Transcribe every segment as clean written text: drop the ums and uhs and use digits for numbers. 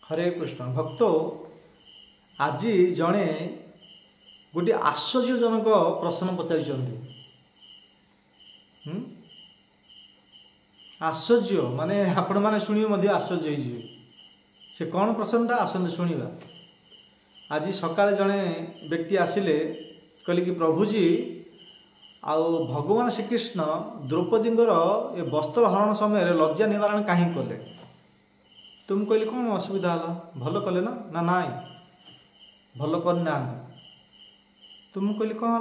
हरे कृष्ण भक्त आज जड़े गोटे आश्चर्यजनक प्रश्न पचारि आश्चर्य माने आपण मैंने शुणी आश्चर्य हो से कौन प्रश्नटा आसते शुणा। आज सकाଳେ जड़े व्यक्ति आसिले कहले कि प्रभुजी आउ भगवान श्रीकृष्ण द्रौपदी ये वस्त्र हरण समय लज्जा निवारण कहीं कले तुम कहली कौन असुविधा है भल कले ना ना नाई भल करना तुम कहली कौन है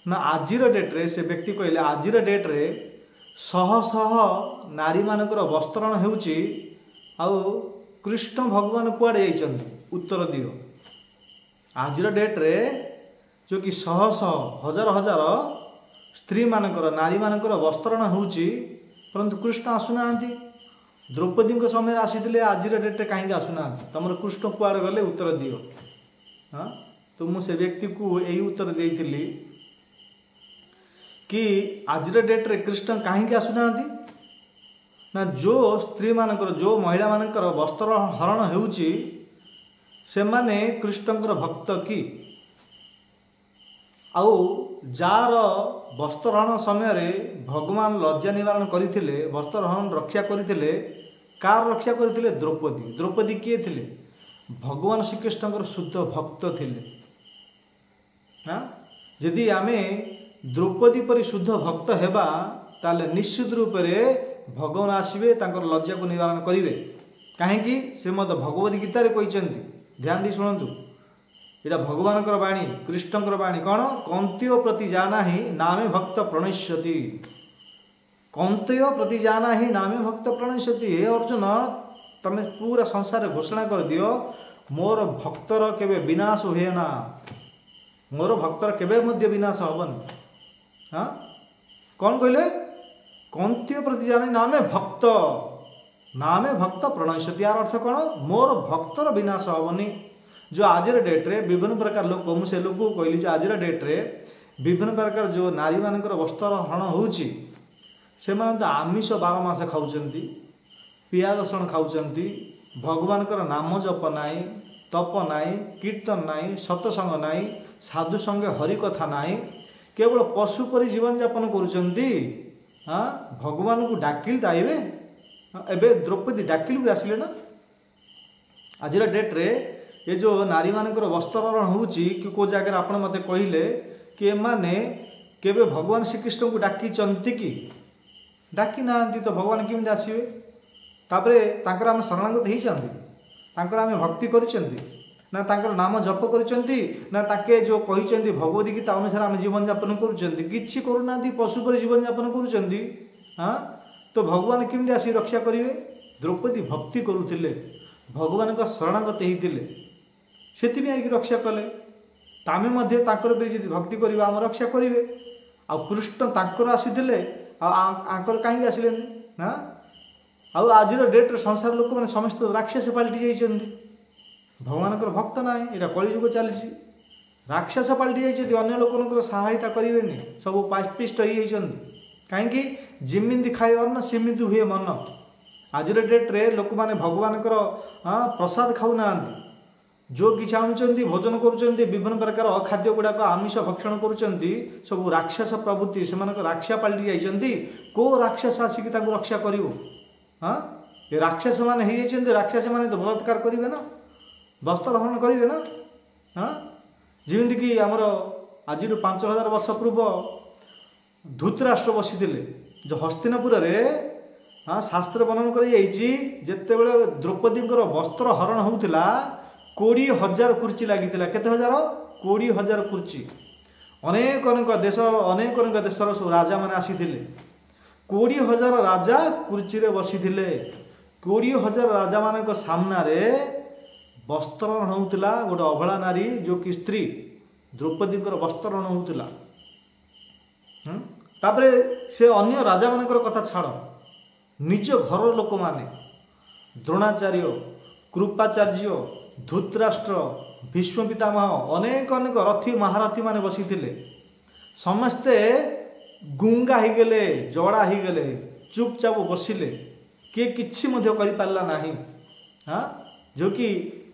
ना आजिर डेट्रे से व्यक्ति कहले आजिर डेट्रे शह शह नारी मानकर वस्त्रण होउची आउ कृष्ण भगवान कुआड़े जाइछन्ति उत्तर दियो। आजिर डेट्रे जो कि शह शह हजार हजार स्त्री मानकर नारी मानकर वस्त्रण होउची परंतु कृष्ण आसुना द्रौपदी समय आसी आज डेट्रे कहीं आसुना तुम कृष्ण कुआड़े गले उत्तर दियो। हाँ तो मुझे व्यक्ति को यही उत्तर देइथिली कि आज डेट्रे कृष्ण कहीं आसुना ना जो स्त्री मानकर जो महिला मानकर वस्त्र हरण होउची से माने कृष्णकर भक्त कि आउ जार वस्त्रहरण समय भगवान लज्जा निवारण करथिले वस्त्रहरण रक्षा करथिले कार रक्षा करथिले द्रौपदी। द्रौपदी किए थिले भगवान श्रीकृष्णकर शुद्ध भक्त थिले। हाँ यदि आमे द्रौपदी परि शुद्ध भक्त हेबा ताले निश्चित रूप से भगवान आसबे तांकर लज्जा को निवारण करेंगे कहीं से मत भगवद गीतार कहते ध्यान दी शुणु यहाँ भगवान बाणी कृष्णकर बाणी कौन कौंत्यो प्रति जाना ही नामे भक्त प्रणश्यति कौंत्यो प्रति जाना ही नामे भक्त प्रणश्यति। हे अर्जुन तमें पूरा संसार घोषणा कर दियो मोर भक्तर केबे विनाश हुए ना मोर भक्तर केबे मध्य विनाश हबन। हाँ कौन कहले कौंत्य प्रति जाने नामे भक्त प्रणश्यति यार अर्थ कौन मोर भक्तर विनाश हबनी। जो आज डेट्रे विभिन्न प्रकार लोक मुझे लोक कहली जो आज डेट्रे विभिन्न प्रकार जो नारी मानकर वस्त्र हरण होउची से तो आमिष 12 मास खाऊंती पियाज रसुण खाऊंती भगवान नाम जप नाई तप नाई कीर्तन नाई सत्संग नाई साधु संगे हरि कथा नाई केवल पशु परि जीवन यापन करुचंती। हाँ भगवान को डाकिल दाइबे एबे द्रौपदी डाकिल आसिले ना। आज डेट्रे ये जो नारी मानकर वस्त्रहरण होउची कि को जगह आपण मते कहले कि एमाने केबे भगवान श्रीकृष्ण को डाकी चंती कि डाकी नांती तो भगवान केमिति आसीबे तापरे तांकर आम शरणागत होइचंती तांकर आम भक्ति करिसंती ना तांकर नाम जप करिसंती ना ताके जो कहिसंती भगवद गीता अनुसार आम जीवन यापन करुचंती किछि करूनांती पशु पर जीवन यापन करुचंती। हाँ तो भगवान केमिति आसी रक्षा करिवे द्रौपदी भक्ति करुथिले भगवान का शरणागत होइथिले सेति रक्षा कले तामे मध्य ताकर भी यदि भक्ति करिबा हम रक्षा करिवे आ कृष्ण ताकर आसीथिले आकर कहीं आसिले ना आ आज डेट्रे संसार लोक मैंने समस्त राक्षस पलटि जाइछन्ति भगवान भक्त ना यहाँ कलिजुग चली राक्षस पलटि जाइछन्ति अन्य लोक सहायता करेंगे सब पापिष्ट हो कहीं जिमिंदी खाए अन्न सेमिति हुए मन। आज डेट्रे लोक मैंने भगवान प्रसाद खाऊना जो कि चाहते भोजन करुँच विभिन्न प्रकार अखाद्य गुड़ाक आमिष भक्षण करुँच सब राक्षस प्रवृत्ति से राक्षा पलटि जाइछन्ति को राक्षस आसिक रक्षा कर। हाँ ये राक्षस मैंने राक्षस मैंने तो बलात्कार करेंगे ना वस्त्र हरण करेंगे ना। हाँ जमीक आमर आज 5000 वर्ष पूर्व धृतराष्ट्र बसी जो हस्तिनापुर में हाँ शास्त्र वर्णन करते द्रौपदी वस्त्र हरण होता 20,000 कुर्ची लगी केते हजार 20,000 कुर्ची अनेक अनेक देश अनेक अनेक देशर सब राजा मैंने आसी 20,000 राजा कुर्ची रे बसी 20,000 राजा मान सामने वस्त्रहरण होता गोटे अभला नारी जो कि स्त्री द्रौपदी वस्त्रहरण होता तापरे से अन्य राजा मान कथा छाड़ निज घर लोक माने द्रोणाचार्य कृपाचार्य धृतराष्ट्र भीष्म पितामह अनेक अनेक रथी महारथी माने बसी समस्ते गुंगा ही गले जड़ा ही गले चुपचाप बसिले किए किछि मध्य करि पारला नाही। हाँ जो कि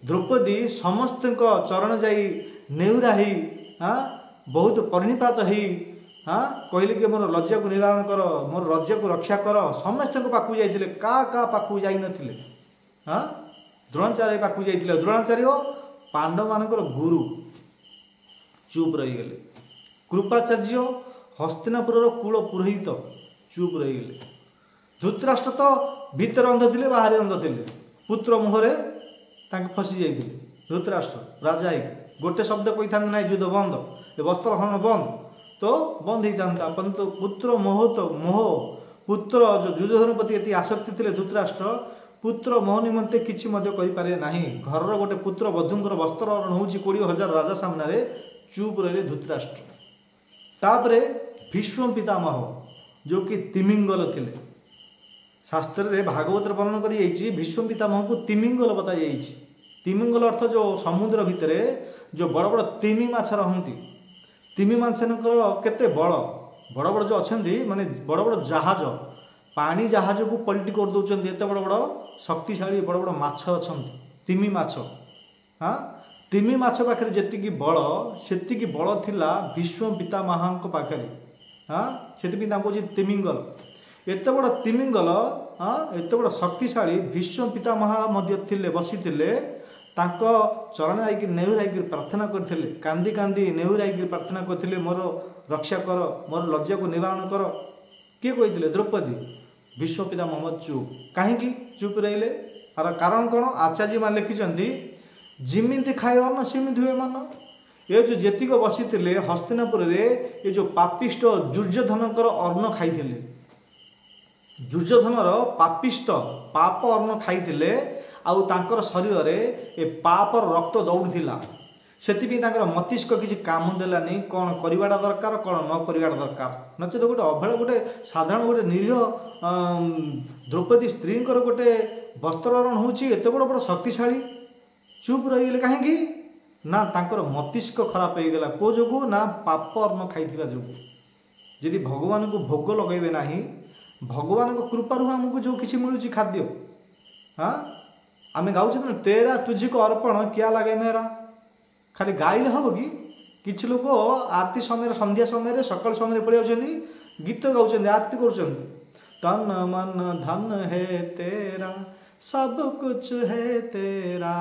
द्रौपदी समस्त चरण जाई नेउरा ही बहुत परिणिपात ही कहले कि मोर लज्जा को निवारण कर, मोर लज्जा को रक्षा कर, समस्त पाखु जाइए का पाखु जाई नथिले द्रोणाचार्य पाखु जाइए। द्रोणाचार्य पांडव मानकर गुरु चुप रहीगले। कृपाचार्य हस्तिनापुर कूल पुरोहित चुप रहीगले। धृतराष्ट्र तो भितर अंध थे बाहर अंध थे, पुत्र मुहरे फसी जाते धृतराष्ट्र राजा गोटे शब्द कही था ना युद्ध बंद, वस्त्र हरण बंद तो बंद होता, परंतु पुत्र मोह तो मोह पुत्र जो दुर्योधन प्रति ये आसक्ति थे धृतराष्ट्र पुत्र मोह निमंते किसी करें ना। घर गोटे पुत्र बधूंकर वस्त्र हरण हो 20,000 राजा सामने चुप रहे धृतराष्ट्र। तापरे भीष्म पितामह जो कि तिमिंगल थे, शास्त्र में भागवत वर्णन कर भीष्म पितामह को तिमिंगल बताई। तिमिंगल अर्थ जो समुद्र भितर जो बड़ बड़ तिमी माछ रहती, तिमी माछनकर केते बड़ बड़ जो अच्छा माने बड़ बड़ जहाज पानी जहाज को पलटी कर दौरान एत बड़ बड़ शक्तिशाली बड़ बड़ माछ अच्छा तिमी माछ। तिमी माछ पाखे जी बल से बल थिला भीष्म पितामह पाखे से तिमिंगल एत बड़ तिमिंगल एत बड़ शक्तिशाली भीष्म पितामह थे बसी चरण आई नेहुराई प्रार्थना करते कांदी कांदी नेहुराई प्रार्थना करते मोर रक्षा कर, मोर लज्जा को निवारण कर। किए कही द्रौपदी? भीष्म पितामह चुप। कहीं चुप रहिले? आर कारण कौन? आचार्य मान लिखिं जिमिति खाए अन्न सेमिति हुए मन। ये जो जेतिक बसी हस्तिनापुर ये जो पापिष्ट दुर्योधनकर अन्न खाई, दुर्योधनर पापिष्ट पाप अन्न खाई आउ तांकर शरीर रे ए पापर रक्त दौड़ा से मस्तिष्क किसी काम देलानी कौन करवाटा दरकार कौन न करवाटा दरकार। नचेत गोटे अवहेला गोटे साधारण गोटे निरीह द्रौपदी स्त्री गोटे वस्त्रहरण होते बड़ बड़ शक्तिशाली चुप रहीगले कहीं ना तांकर मस्तिष्क खराब हो गला को जो ना पाप अन्न खाई जो। यदि भगवान को भोग लगेबे ना भगवान को कृपारू आमको जो किसी मिलूँ खाद्य आम गाँव तेरा तुझी को अर्पण क्या लगे मेरा खाली गाइले हम कि किसी लोग आरती समय संध्या समय सकाल समय पड़े जाती गीत गाँव आरती कर तन मन धन है तेरा सब कुछ है तेरा,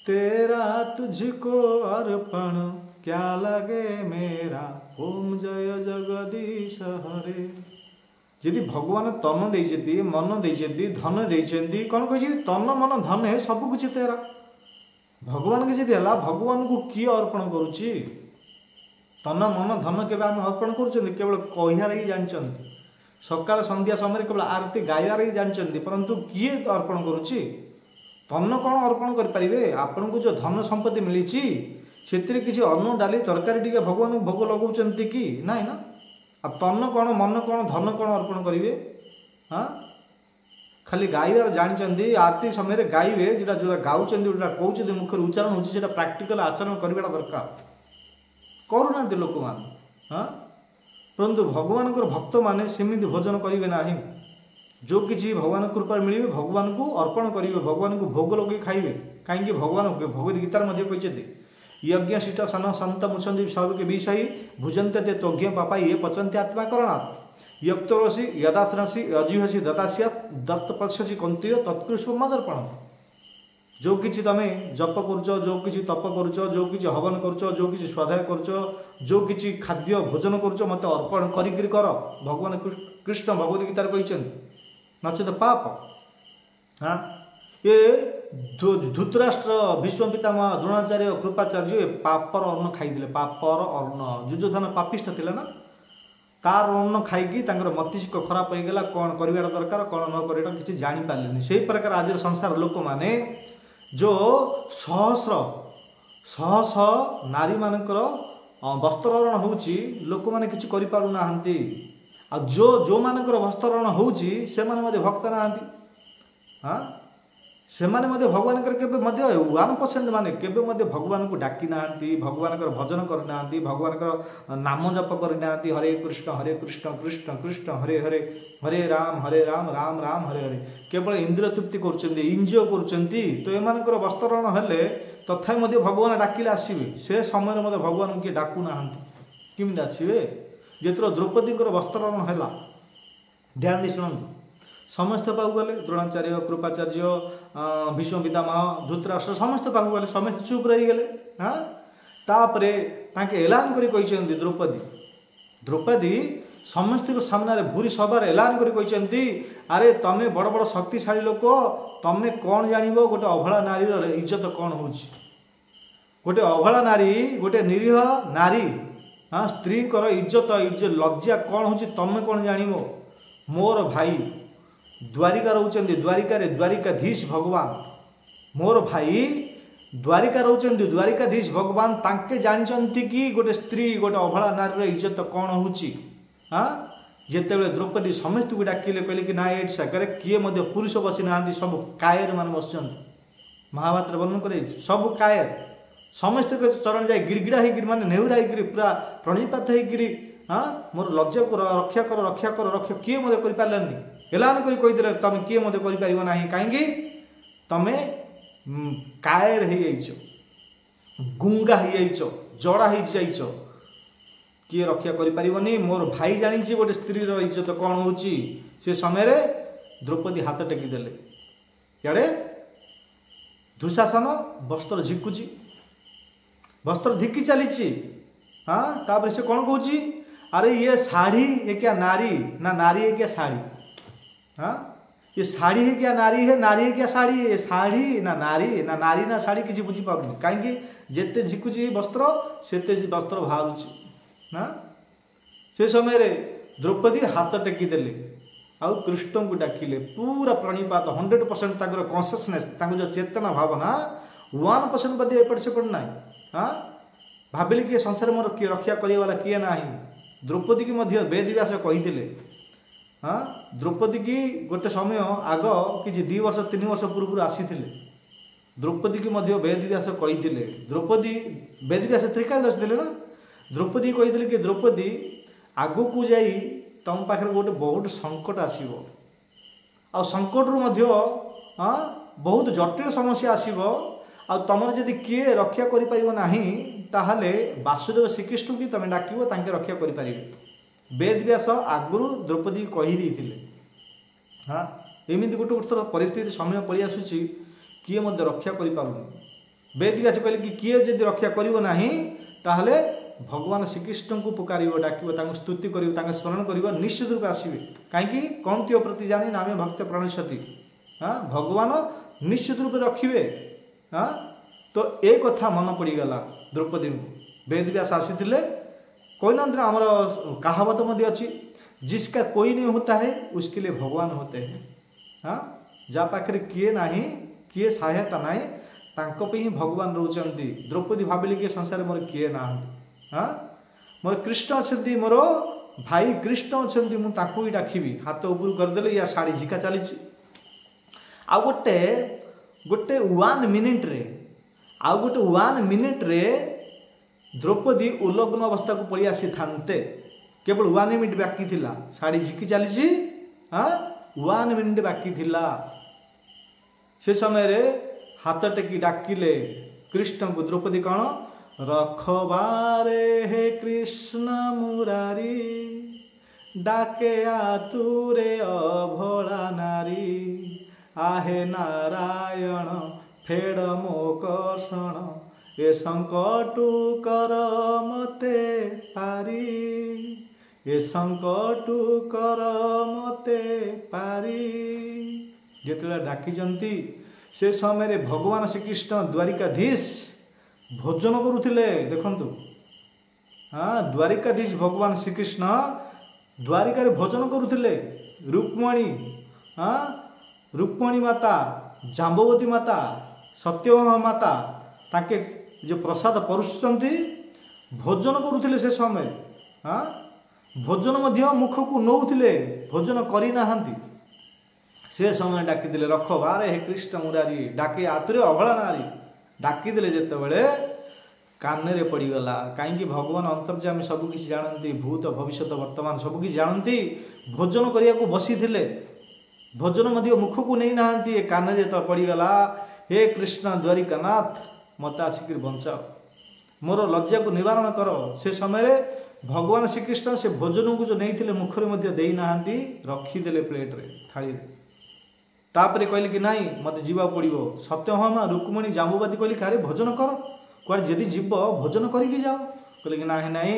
तेरा तुझको अर्पण क्या लगे मेरा, ओम जय जगदीश हरे। यदि भगवान तन देते मन देते धन देते कौन कही तन मन धन है सब कुछ तेरा। भगवान के जब है भगवान को किए अर्पण करुच्ची तन मन धन के अर्पण केवल कहियार ही जानते सकाल संध्या समय केवल आरती गायार ही जानते परंतु किए अर्पण करुच्ची तन कौन अर्पण करें। आपन को जो धन संपत्ति मिली से किसी अन्न डाली तरकारी टी भगवान को भोग लगाउछन्ति कि नाई ना। आ तन कौन मन कौन धन कौन अर्पण करेंगे खाली गाइबार जानते आरती समय गाइबे जोटा जो गाँव जोटा कहते मुखर उच्चारण होता प्राक्टिकल आचरण करवाटा दरकार करूना लोक मान। परंतु भगवान भक्त मैंने सेमती भोजन करेंगे ना जो किसी भगवान कृपा मिले भगवान को अर्पण करेंगे भगवान को भोग लगे खाइबे कहीं भगवान भगवद गीतार कहते यज्ञ शिष्ट सन संत मुछंती सबके विषयी भुजंते ते तोज्ञ पापा ये पचंते आत्मा करणात् यक्तरसी यदाश्रासी अजुहसी दतासिया दत्त पश्यसी कंतीय तत्कृष्ण मदर्पण। जो किसी तमें जप करुच जो किसी तप करुच जो किसी हवन करुच जो किसी स्वाध्याय करुच जो किसी खाद्य भोजन करुच मत अर्पण कर भगवान कृष्ण भगवद गीतार कहते नचेत पाप। हाँ ये धृतराष्ट्र भीष्म पितामह द्रोणाचार्य कृपाचार्य पापर अन्न खाई पापर अन्न दुर्योधन पापिष्ट थे ना तार अन्न खाई मस्तिष्क खराब हो गला कौन करवाटा दरकार कौन न करवाटा किसी जापारे से ही प्रकार आज संसार लोक मैंने जो सहस्र शह नारी मानकर वस्त्रहरण होची लोक मैंने किसी करिपारुना आ जो जो मानकर वस्त्रहरण होची से माने भक्त ना। हाँ ସେମାନେ ମଧ୍ୟ ଭଗବାନଙ୍କର କେବେ ମଧ୍ୟ 1% ମାନେ କେବେ ମଧ୍ୟ ଭଗବାନଙ୍କୁ ଡାକି ନାହାନ୍ତି, ଭଗବାନଙ୍କର ଭଜନ କରିନାହାନ୍ତି, ଭଗବାନଙ୍କର ନାମ ଜପ କରିନାହାନ୍ତି। ହରେ କୃଷ୍ଣ କୃଷ୍ଣ କୃଷ୍ଣ ହରେ ହରେ, ହରେ ରାମ ରାମ ରାମ ହରେ ହରେ। କେବଳ ଇନ୍ଦ୍ରିୟ ତୃପ୍ତି କରୁଛନ୍ତି, ଏନ୍ଜୟ କରୁଛନ୍ତି। ତ ଏମାନଙ୍କର ବସ୍ତ୍ରହରଣ ହେଲେ ତଥାପି ମଧ୍ୟ ଭଗବାନ ଡାକିଲେ ଆସିବେ। ସେ ସମୟରେ ମଧ୍ୟ ଭଗବାନଙ୍କୁ କିଏ ଡାକୁନାହାନ୍ତି, କେମିତି ଆସିବେ? ଯେତେବେଳେ ଦ୍ରୌପଦୀଙ୍କର ବସ୍ତ୍ରହରଣ ହେଲା, ଧ୍ୟାନ ଦେଇ ଶୁଣନ୍ତୁ, ସମସ୍ତେ ପାଖକୁ ଗଲେ, ଦ୍ରୋଣାଚାର୍ଯ୍ୟ, କୃପାଚାର୍ଯ୍ୟ, ଭୀଷ୍ମ ପିତାମହ, ଧୃତରାଷ୍ଟ୍ର ସମସ୍ତେ ପାଖକୁ ଗଲେ, ସମସ୍ତେ ଚୁପ୍ ରହିଗଲେ। ତାପରେ ତାଙ୍କେ ଏଲାନ କରି କହିଛନ୍ତି, ଦ୍ରୌପଦୀ ସମସ୍ତଙ୍କ ସାମ୍ନାରେ ଭୂରି ସଭାରେ ଏଲାନ କରି କହିଛନ୍ତି, ଆରେ ତମେ ବଡ଼ ବଡ଼ ଶକ୍ତିଶାଳୀ ଲୋକ, ତମେ କ'ଣ ଜାଣିବ ଗୋଟେ ଅଭଳା ନାରୀର ଇଜ୍ଜତ କ'ଣ ହେଉଛି? ଗୋଟେ ଅଭଳା ନାରୀ, ଗୋଟେ ନିରୀହ ନାରୀ, ସ୍ତ୍ରୀଙ୍କର ଇଜ୍ଜତ ଲଜ୍ଜା କ'ଣ ହେଉଛି ତମେ କ'ଣ ଜାଣିବ? ମୋର ଭାଇ ଦ୍ୱାରିକା ରହୁଛନ୍ତି, ଦ୍ୱାରିକାରେ ଦ୍ୱାରିକାଧୀଶ ଭଗବାନ, ମୋର ଭାଇ ଦ୍ୱାରିକା ରହୁଛନ୍ତି, ଦ୍ୱାରିକାଧୀଶ ଭଗବାନ, ତାଙ୍କେ ଜାଣିଛନ୍ତି କି ଗୋଟେ ସ୍ତ୍ରୀ, ଗୋଟେ ଅଭଳା ନାରୀର ଇଜ୍ଜତ କ'ଣ ହେଉଛି? ଯେତେବେଳେ ଦ୍ରୌପଦୀ ସମସ୍ତଙ୍କୁ ଡାକିଲେ, କହିଲେ କି ନା ଏଠି ସାଗରେ କିଏ ମଧ୍ୟ ପୁରୁଷ ବସି ନାହାନ୍ତି, ସବୁ କାୟର ମାନେ ବସିଛନ୍ତି। ମହାଭାରତରେ ବର୍ଣ୍ଣନା କରାଯାଇଛି, ସବୁ କାୟର, ସମସ୍ତେ ଚରଣ ଯାଇ ଗିଡ଼ଗିଡ଼ା ହେଇକିରି, ମାନେ ନେହୁରା ହେଇକିରି, ପୁରା ପ୍ରଣିପାତ ହେଇକିରି, ମୋର ଲଜ୍ଜାକୁ ରକ୍ଷା କର, ରକ୍ଷା କର, ରକ୍ଷା, କିଏ ମଧ୍ୟ କରିପାରିଲେନି। ଏଲାନ କରି କହିଦେଲେ, ତମେ କିଏ ମଧ୍ୟ କରିପାରିବ ନାହିଁ, କାହିଁକି? ତମେ କାୟର ହେଇଯାଇଛ, ଗୁଙ୍ଗା ହେଇଯାଇଛ, ଜଡ଼ା ହେଇଯାଇଛ, କିଏ ରକ୍ଷା କରିପାରିବନି। ମୋର ଭାଇ ଜାଣିଛି ଗୋଟେ ସ୍ତ୍ରୀର ଇଜ୍ଜତ କ'ଣ ହେଉଛି। ସେ ସମୟରେ ଦ୍ରୌପଦୀ ହାତ ଟେକିଦେଲେ। ଇଆଡ଼େ ଦୁଃଶାସନ ବସ୍ତ୍ର ଝିକୁଛି, ବସ୍ତ୍ର ଧିକି ଚାଲିଛି। ତାପରେ ସେ କ'ଣ କହୁଛି, ଆରେ ଇଏ ଶାଢ଼ୀ ଏକିଆ ନାରୀ, ନା ନାରୀ ଏକିଆ ଶାଢ଼ୀ? ये शाढ़ी है क्या नारी है, नारी है क्या शाढ़ी? ये शाढ़ी ना नारी ना शाढ़ी किसी बुझीपारूनी, कहीं जिते झिकुची वस्त्र सेते वस्त्र बाहर ना। से समय द्रौपदी हाथ टेकीदेले आउ कृष्ण को डाकिले, पूरा प्रणिपात 100% कन्सियसनेस, जो चेतना भावना 1% बदे एपट सेपट ना। भाविले किए संसार मोर किए रक्षा करवाला किए ना। द्रौपदी की वेदव्यास कही, द्रौपदी की गोटे समय आग कि 2 वर्ष 3 वर्ष पूर्व आसी द्रौपदी की वेदव्यास कही, द्रौपदी वेदव्यास त्रिकालदास थे ना, द्रौपदी कही कि द्रौपदी आग को जा तुम पाखे गोटे बहुत संकट आसो, आ संकट रु बहुत जटिल समस्या आसो, आ तुम जदि किए रक्षा करें ताहले वासुदेव श्रीकृष्ण की तुम डाक रक्षा करें। वेदव्यास आगु द्रौपदी कहीदे। हाँ एमती गोटे गोटे थर परिस्थिति समय पलि आसूसी किए रक्षा करें। वेदव्यास कहले कि किए जदि रक्षा करना ताहले भगवान श्रीकृष्ण को पुकार डाक स्तुति कर स्मरण कर निश्चित रूप आसवे। कहीं कौंत्य प्रति जानी नामे भक्त प्रणश्यति। हाँ भगवान निश्चित रूप रखिए। हाँ तो ये कथा मन पड़गला द्रौपदी को। वेदव्यास आसी कोई ना आमर कहावत अच्छी, जिसका कोई नहीं होता है उसके लिए भगवान होते हैं। हाँ जहाँ पाखे किए ना किए सहायता ना तांको ही भगवान रोचंती। द्रौपदी भाविले कि संसार मोर किए ना। हाँ मोर कृष्ण अच्छा, मोर भाई कृष्ण अच्छा, मुझे ही डाकिबी। हाथ ऊपर करदे या शाढ़ी झिका चली। आ गोटे 1 मिनिट रे, आ गोटे 1 मिनिट रे द्रौपदी उल्लग्न अवस्था को पलि आसी थांते। केवल 1 मिनिट बाकी थिला, शाढ़ी झिकी चली। हाँ 1 मिनिट बाकी थिला। से समय रे हाथ टेकी डाकिले कृष्ण को। द्रौपदी कौन रखबारे हे कृष्ण मुरारी, डाके आतुरे अभोला नारी, आहे नारायण फेड़ मो कर्षण, ए संकटु कर मते पारी, ए संकटु कर मते पारी। जिते डाकिचंती से समय भगवान श्रीकृष्ण द्वारिकाधीश भोजन करुथिले। देखंतु हाँ द्वारिकाधीश भगवान श्रीकृष्ण द्वारिका भोजन करुथिले। रुक्मणी, हाँ रुक्मणी माता, जाम्बवती माता, सत्यभामा माता ताके जो प्रसाद परुषंती भोजन करुथिले से समय। हाँ भोजन मध्य मुख को नौथिले, भोजन करी नाहंती। से समय डाकिदेले रख बारे हे कृष्ण मुरारी डाके आतुरे अभला नारी डाकिदेले जेतेबेले कान पड़गला कहीं भगवान अंतर्जामी सबकि जानती भूत भविष्य वर्तमान सबकि जानती भोजन करने को बसी थे भोजन मुख को नहीं नहांती कान जो पड़गला हे कृष्ण द्वारिकानाथ मत आसिक बचाओ मोर लज्जा को निवारण कर से समय भगवान श्रीकृष्ण से भोजन को जो नहीं मुखरे देना रखीदे प्लेट्रे थाली तापर कहले कि नाई मत जीवा पड़ो सत्यभामा रुक्मणी जाम्बुवादी कहली कारे भोजन कर कौन जदि जीव भोजन करके जाओ कहले कि नाही नाही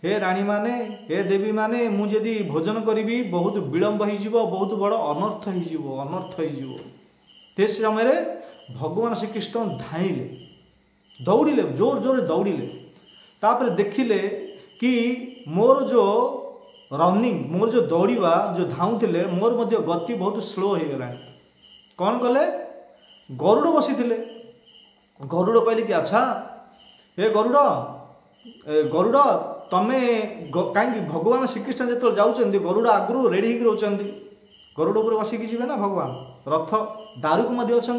हे राणी माने हे देवी माने मुझे भोजन करी बहुत विलंब हो बहुत बड़ अनर्थ हो समय भगवान श्रीकृष्ण धाइले दौड़िले जोर जोर दौड़िले तापर देखिले कि मोर जो रनिंग मोर जो दौड़ा जो धाऊले मोर मध्य गति बहुत स्लो हो गला कौन कले गरुड़ बसी गरुड़ कहले कि अच्छा हे गरुड़ तमें कहीं भगवान श्रीकृष्ण जो जाऊँच गरुड़ आगु रेडी हो रोचंती गरुड़ उपर बसिकी जी ना भगवान रथ दारुक अच्छा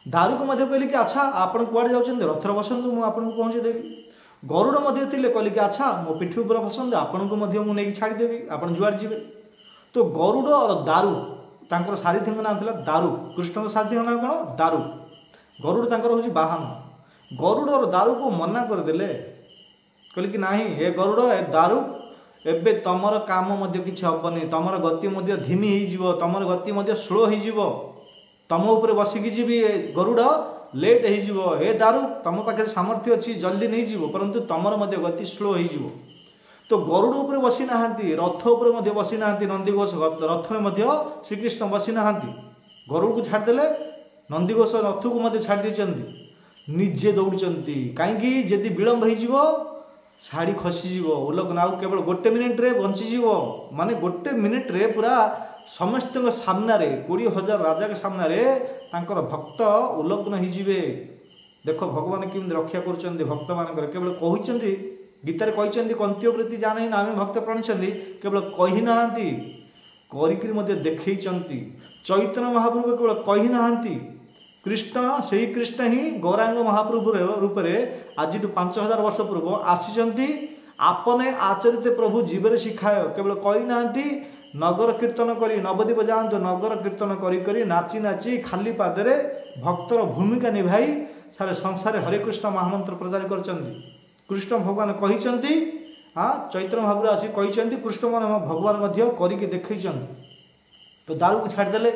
दारुक कहले कि अच्छा आपड़ कुआड़े जाऊँच रथर बसतु मुझे आपको पहुँचेदेवी गरुड़ थे कहले कि अच्छा मो पिठी उपर बसते आपन को नहीं छाड़देवी आप जुआड़ जी तो गरुड़ और दारू तांकर सारथी नाम था दारू कृष्ण सारथी नाम कौन दारू गरुड़ तांकर हूँ बाहन गरुड़ और दारू को मना करदे कहले कि नहीं हे गरुड़ ए दारू एबे तमर काम किसी हेनी तमर गति धीमी हो तमर गति स्लो हो तम उपर बसिकी जी गरुड़ लेट हो हे दारू तुम पाखे सामर्थ्य अच्छी जल्दी नहीं जीव परंतु तमर गति स्लो हो तो गरुड़ उपर बसी ना रथ उपर बसी ना नंदीघोष रथ में श्रीकृष्ण बसी ना गरुड़ को छाड़देले नंदीघोष रथ को छाड़ी निजे दौड़ती कहीं जदि विलंब हो शाढ़ी खसीज उल्लग्न आउ केवल गोटे मिनिट्रे बंचीज माने गोटे मिनिट्रे पूरा समस्त सामने 20,000 राजा के सामने तांकर भक्त उल्लग्न हो देख भगवान केमती रक्षा कर भक्त मान केवल कहते गीतार कहते कंत्य प्रति जाने आम भक्त प्रणीचंदी केवल कही ना करी देखई चैतन्य महाप्रभु केवल कही ना कृष्ण से ही कृष्ण ही गौरांग महाप्रभु रूप से आज 5,000 वर्ष पूर्व आसी आपने आचरित प्रभु जीवन शिखाय केवल कही ना नगर कीर्तन करी नवद्वीप जातु नगर कीर्तन करी नाची नाची खाली पादरे भक्तर भूमिका निभाई सारे संसार हरे कृष्ण महामंत्र प्रचार कर कृष्ण भगवान कही हाँ चैतन्य महाप्रभु आसी कही कृष्ण मान भगवान करके देखई तो दारू को छाड़देले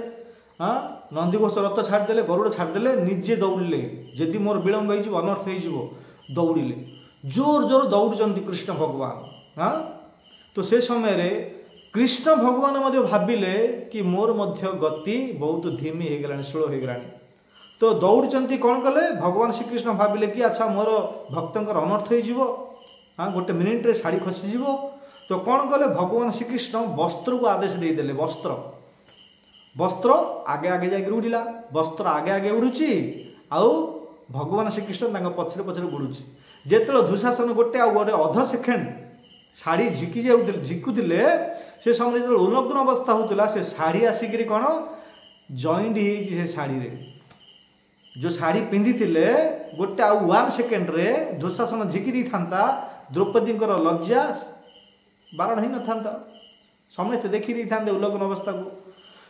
हाँ नंदीघोष रथ छाड़देले गरुड़ छाड़देले निजे दौड़े जदि मोर विलंब हो अनर्थ हो दौड़िले जोर जोर दौड़ कृष्ण भगवान हाँ तो से समय रे कृष्ण भगवान भाविले कि मोर गति बहुत धीमी हो गला स्लो हो गला तो दौड़ कौन कले भगवान श्रीकृष्ण भाविले कि अच्छा मोर भक्तर अनर्थ हो हाँ गोटे मिनिट्रे शाढ़ी खसीज तो कौन कले भगवान श्रीकृष्ण वस्त्र को आदेश देदेले वस्त्र आगे आगे जाकर उड़िला वस्त्र आगे आगे उड़ुची आउ भगवान श्रीकृष्ण पछरे पछरे उड़ुची जेत दुशासन गोटे आ गोटे अध सेकेंड शाढ़ी झिकी झिकुले से समय जो उल्लग्न अवस्था होता से शाढ़ी आसिक कौन जॉइंट हो शाढ़ी रे जो शाढ़ी पिंधि गोटे आउ 1 सेकेंड रे दुशासन झिकी दी था द्रौपदी लज्जा बारण ही न था समस्त देखी दी था उल्लग्न अवस्था को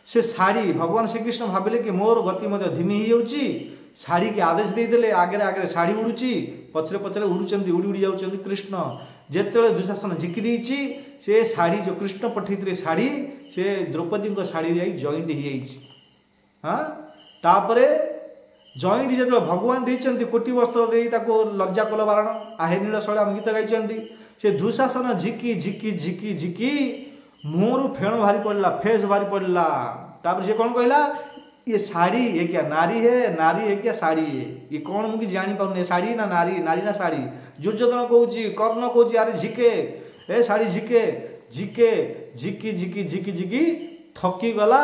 से शाढ़ी भगवान श्रीकृष्ण भाविले कि मोर गति धीमी हो शाढ़ी के आदेश देदेले आगे आगे शाढ़ी उड़ुची पछरे पछरे उड़ुचंदी उड़ी उड़ी जाउचंदी कृष्ण जेतेबेले दुशासन झिकी देइची से शाढ़ी जो कृष्ण पठेइथिले शाढ़ी से द्रौपदी शाढ़ी जाई जॉइंट हो हाँ तापरे जॉइंट जो भगवान देइचंदी कोटी वस्त्र देई ताको लज्जा कल बारण आहे नील शैल आम गीत गाइचंदी से दुशासन झिकी झिकी झिकी झिकी मुहर फेण भारी पड़ला फेस भारी पड़ला तापर से कौन कहला ये साड़ी ये क्या नारी है क्या साड़ी है ये कौन मुझे जानी पाऊँ साड़ी ना नारी नारी ना साड़ी दुर्योधन कहूँ कर्ण कहूँ अरे झिके ए साड़ी झिके झिके झिकी झिकी झिकी झिकी थकी गला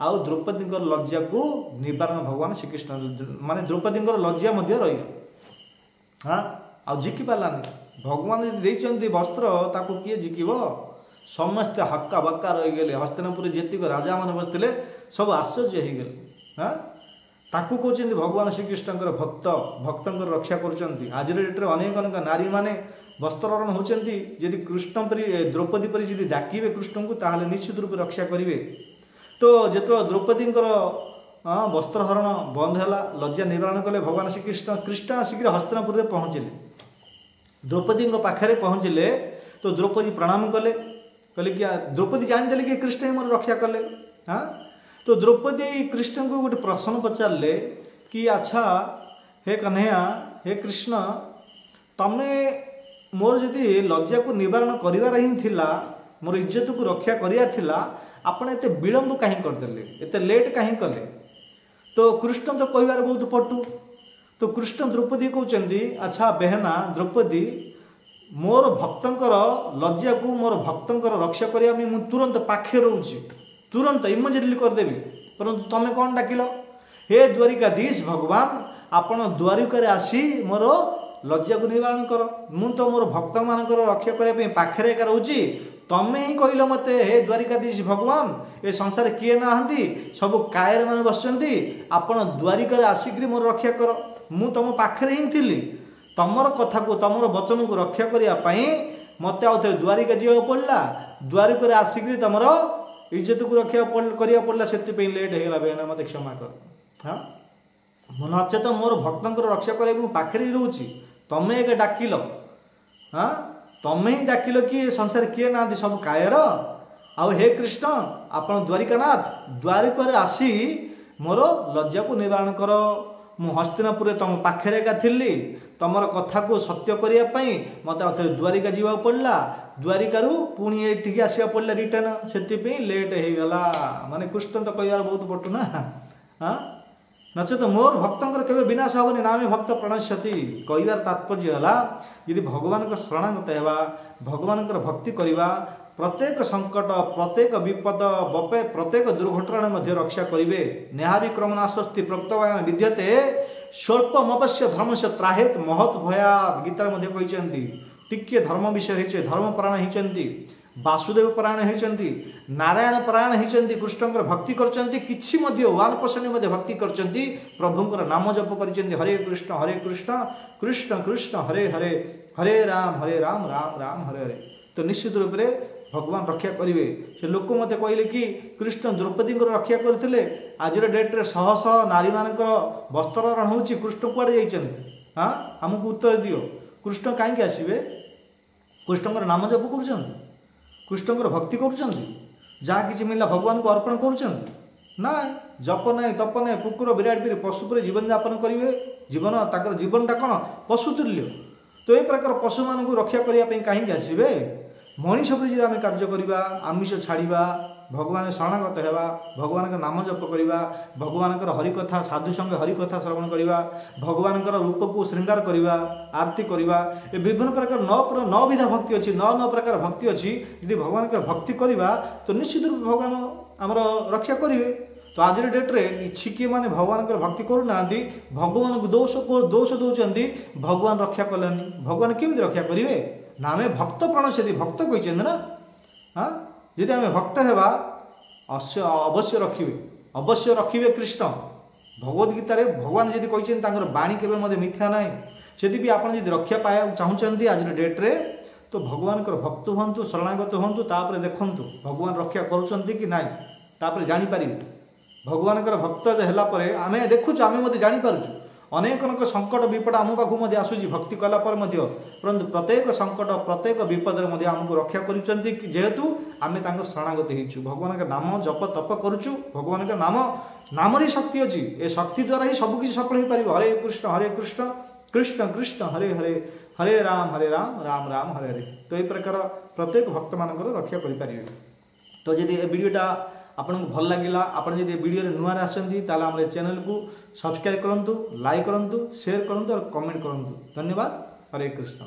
आउ द्रौपदी लज्जा को निवारण भगवान श्रीकृष्ण माने द्रौपदी लज्जा रही हाँ आउ झिकी पारानी भगवान देते वस्त्र ताको किए झिकब समस्ते हक्का बक्का रहीगले हस्तिनापुर जीक राजा मैंने बसते सब आश्चर्य हो गले। हाँ ताकू कहते भगवान श्रीकृष्ण भक्त भक्तर रक्षा करुँच। आज डेट्रे अनेक अनेक नारी मैंने वस्त्रहरण होती यदि कृष्ण परी द्रौपदी परी जी डाकिबे कृष्ण को ताहले निश्चित रूप रक्षा करेंगे। तो जो द्रौपदी वस्त्रहरण बंद है लज्जा निवारण कले भगवान श्रीकृष्ण कृष्ण आसिक हस्तिनापुर पहुँचले द्रौपदी पाखे पहुँचले। तो द्रौपदी प्रणाम कले कहले क्या द्रौपदी जानीदे कि कृष्ण ही मोर रक्षा कले। हाँ तो द्रौपदी कृष्ण को गोटे प्रश्न पचारे कि अच्छा हे कन्हैया हे कृष्ण तमे मोर जदि लज्जा को निवारण करार ही थिला मोर इज्जत को रक्षा करार थिला आपण एते विलंब कहीं करदेले एते लेट कहीं कले। तो कृष्ण तो कहबार बहुत पटु। तो कृष्ण द्रौपदी कहते अच्छा बेहना द्रौपदी मोर भक्तंकर लज्जा को मोर भक्तंकर रक्षा करने मुझे तुरंत पाखे रोचे तुरंत इमिजिएटली करदेवी परंतु तमें कौन डाकिल हे द्वारिकाधीश भगवान आपण द्वारिका आसी मोर लज्जा को निवारण कर मु तो मोर भक्त मान रक्षा करने पाखे एका रोची तमें ही कहल मत हे द्वारिकाधीश भगवान ए संसार किए ना सब कायर मान बसती आपण द्वारिका आसिक मोर रक्षा कर मु तुम पाखे ही थी तमर कथा को तमर वचन को रक्षा करने मत आउ थे द्वारिका जावा पड़ा द्वारिका आसिक तमर इज्जत को रक्षा करा पड़ा से लेट होगा बेहना मत क्षमा कर। हाँ नचेत मोर भक्तर रक्षा कर पाखे ही रोची तमें एक डाकिल। हाँ तमें ही डाकिल कि संसार किए ना सब कायर आउ हे कृष्ण आपण द्वारिकानाथ द्वारिका आसी मोर लज्जा को निवारण कर मु हस्तिनापुर तुम पाखे एका थी तमर कथा को सत्य करने मत आउ द्वारिका जावा पड़ा द्वारिका पुणी ये आसवा पड़ा रिटर्न से लेट होगला माने कृष्ण तो कह बहुत पटु ना। हाँ नचेत मोर भक्तर केवे विनाश हेनी नामे भक्त प्रणश्यति कहबार तात्पर्य है यदि भगवान शरणागत होगा भगवान भक्ति करवा प्रत्येक संकट प्रत्येक विपद बपे प्रत्येक दुर्घटना मध्य रक्षा करेंगे। न्याहाविक्रमणास्ति प्रोक्तवान विद्यते स्वल्पमपश्य धर्म से त्राहेत महत् भयात गीतार मध्य कहते टिके धर्म विषय होते धर्मपरायण होती वासुदेव परायण होती नारायण परायण होती कृष्णकर भक्ति करछन्ति किछि मध्य 1% भक्ति करछन्ति प्रभुंकर नाम जप करछन्ति हरे कृष्ण कृष्ण कृष्ण हरे हरे हरे राम राम राम हरे हरे। तो निश्चित रूप से भगवान रक्षा करेंगे। से लोक मत कहले कि कृष्ण द्रौपदी रक्षा करते आज डेट्रे शह शह नारी मान वस्त्रहरण हो कृष्ण कुआड़े जाइछन्ति। हाँ आमको उत्तर दियो कृष्ण कहीं आसवे कृष्णकर नाम जप कर कृष्णकर भक्ति करा कि मिलला भगवान को अर्पण करा जप ना तप ना कुकुर विराट वीर पशु पर जीवन यापन करेंगे जीवन ताकर जीवनटा कौन पशु तुल्य। तो ये प्रकार पशु मान को रक्षा करने कहीं आसवे मनीष पर आम कार्य करवा आमिष छाड़ा भगवान शरणागत होगा भगवान नाम जप करवा भगवान हरिकथा साधु संगे हरिकथा श्रवण करवा भगवान रूप को श्रृंगार करवा आरती करवा विभिन्न प्रकार 9 विधा भक्ति अच्छी 9 प्रकार भक्ति अच्छी यदि भगवान भक्ति करवा तो निश्चित रूप भगवान आमर रक्षा करेंगे। तो आज डेट्रे किसी किए मैंने भगवान भक्ति करूना भगवान को दोष दौरान भगवान रक्षा कलेनि भगवान केमी रक्षा करेंगे ना आम भक्त प्रणश्यति भक्त कहते ना। हाँ यदि आम भक्त होगा अवश्य रखिए कृष्ण भगवद गीतार भगवान जी कहते बाणी के मिथ्या ना से आप रक्षा पाया चाहते आज डेट्रे तो भगवान भक्त हूँ शरणागत हूँ देखु भगवान रक्षा करुँच कि ना जापर भगवान भक्त है आम देखुच आम जापर अनेक अनेक संकट विपद आम पाखु आसूँ भक्ति कलापर परंतु प्रत्येक संकट प्रत्येक विपद आमको रक्षा करेतु आम शरणागत हो भगवान नाम जप तप करुचु भगवान नाम ही शक्ति अच्छी ए शक्ति द्वारा ही सबकि सफल हो पार हरे कृष्ण कृष्ण कृष्ण हरे हरे हरे राम राम राम हरे हरे। तो ये प्रकार प्रत्येक भक्त मान रक्षा करें। तो जदि वीडियोटा आपको भल लगे आप वीडियो नुआ आसती आम चैनल को सब्सक्राइब करूँ लाइक करूँ शेयर करूँ और कमेंट करूँ। धन्यवाद। हरे कृष्ण।